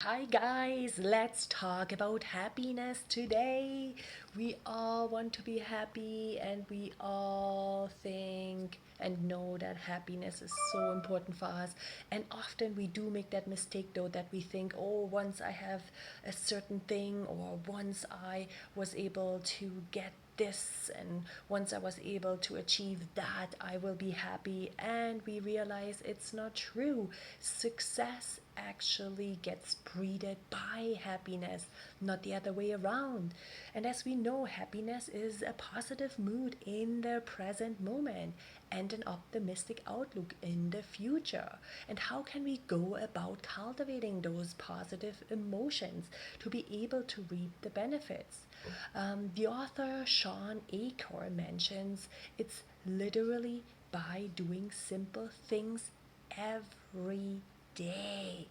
Hi guys, let's talk about happiness today. We all want to be happy and we all think and know that happiness is so important for us. And often we do make that mistake though that we think, oh, once I have a certain thing or once I was able to get this and once I was able to achieve that, I will be happy. And we realize it's not true. Success actually gets breeded by happiness, not the other way around. And as we know, happiness is a positive mood in the present moment and an optimistic outlook in the future. And how can we go about cultivating those positive emotions to be able to reap the benefits? The author Sean Acor mentions it's literally by doing simple things every day.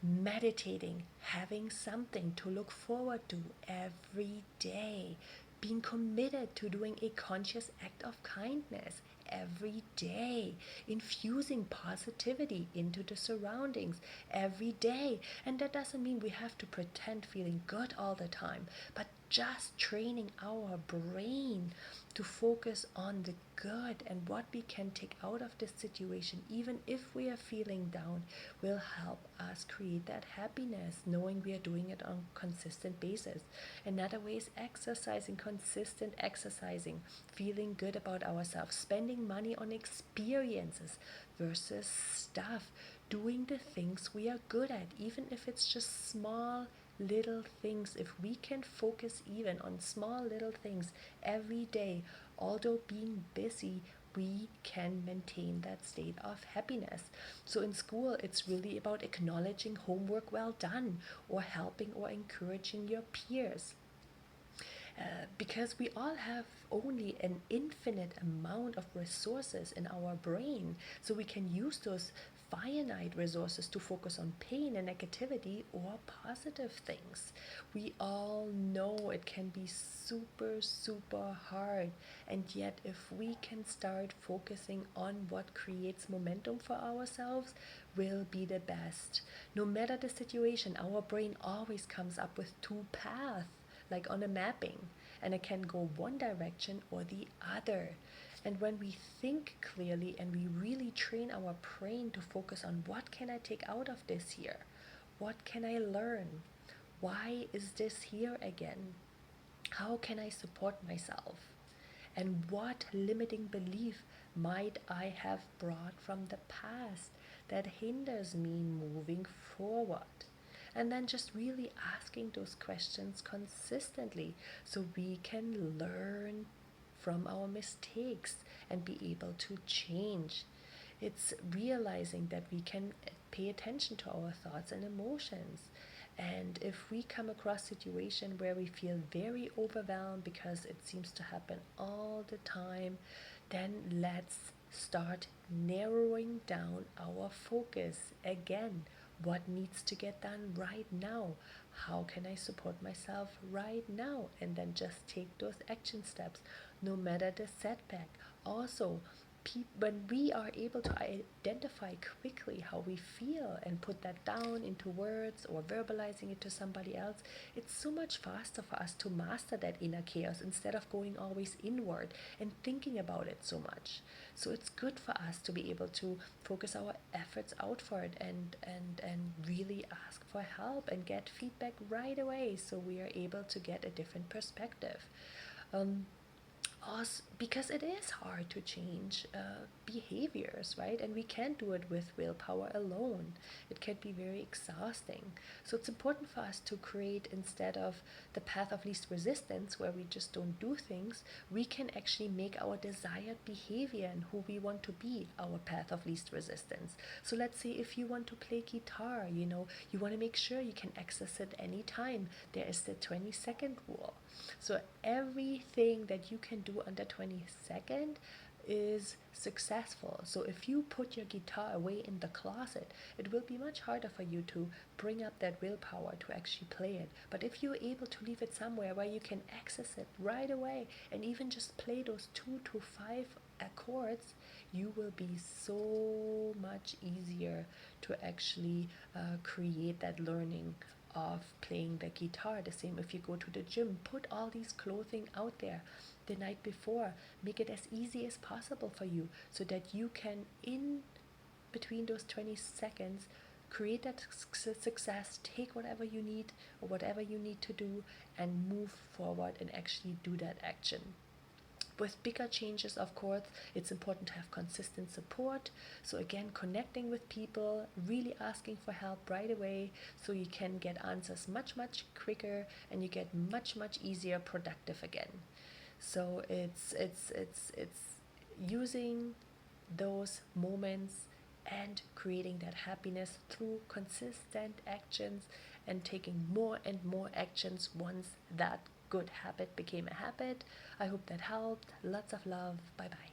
Meditating, having something to look forward to every day, being committed to doing a conscious act of kindness every day, infusing positivity into the surroundings every day. And that doesn't mean we have to pretend feeling good all the time, but just training our brain to focus on the good and what we can take out of this situation, even if we are feeling down, will help us create that happiness, knowing we are doing it on a consistent basis. Another way is exercising, consistent exercising, feeling good about ourselves, spending money on experiences versus stuff, doing the things we are good at, even if it's just small little things. If we can focus even on small little things every day, although being busy, we can maintain that state of happiness. So in school, it's really about acknowledging homework well done or helping or encouraging your peers. Because we all have only an infinite amount of resources in our brain, so we can use those finite resources to focus on pain and negativity or positive things. We all know it can be super, super hard, and yet, if we can start focusing on what creates momentum for ourselves, will be the best. No matter the situation, our brain always comes up with two paths like on a mapping, and it can go one direction or the other. And when we think clearly and we really train our brain to focus on what can I take out of this here? What can I learn? Why is this here again? How can I support myself? And what limiting belief might I have brought from the past that hinders me moving forward? And then just really asking those questions consistently so we can learn from our mistakes and be able to change. It's realizing that we can pay attention to our thoughts and emotions. And if we come across a situation where we feel very overwhelmed because it seems to happen all the time, then let's start narrowing down our focus again. What needs to get done right now? How can I support myself right now? And then just take those action steps, no matter the setback. Also, when we are able to identify quickly how we feel and put that down into words or verbalizing it to somebody else, it's so much faster for us to master that inner chaos instead of going always inward and thinking about it so much. So it's good for us to be able to focus our efforts out for it and really ask for help and get feedback right away so we are able to get a different perspective. Um, us, because it is hard to change behaviors, right? And we can't do it with willpower alone. It can be very exhausting. So it's important for us to create, instead of the path of least resistance where we just don't do things, we can actually make our desired behavior and who we want to be our path of least resistance. So let's say if you want to play guitar, you want to make sure you can access it anytime. There is the 20-second rule. So everything that you can do under 20 second is successful. So if you put your guitar away in the closet, it will be much harder for you to bring up that willpower to actually play it. But if you're able to leave it somewhere where you can access it right away and even just play those 2 to 5 accords, you will be so much easier to actually create that learning of playing the guitar. The same if you go to the gym, put all these clothing out there the night before, make it as easy as possible for you so that you can, in between those 20 seconds, create that success, take whatever you need or whatever you need to do, and move forward and actually do that action. With bigger changes, of course, it's important to have consistent support. So again, connecting with people, really asking for help right away so you can get answers much quicker and you get much easier productive again. So it's using those moments and creating that happiness through consistent actions and taking more and more actions once that good habit became a habit. I hope that helped. Lots of love. Bye bye.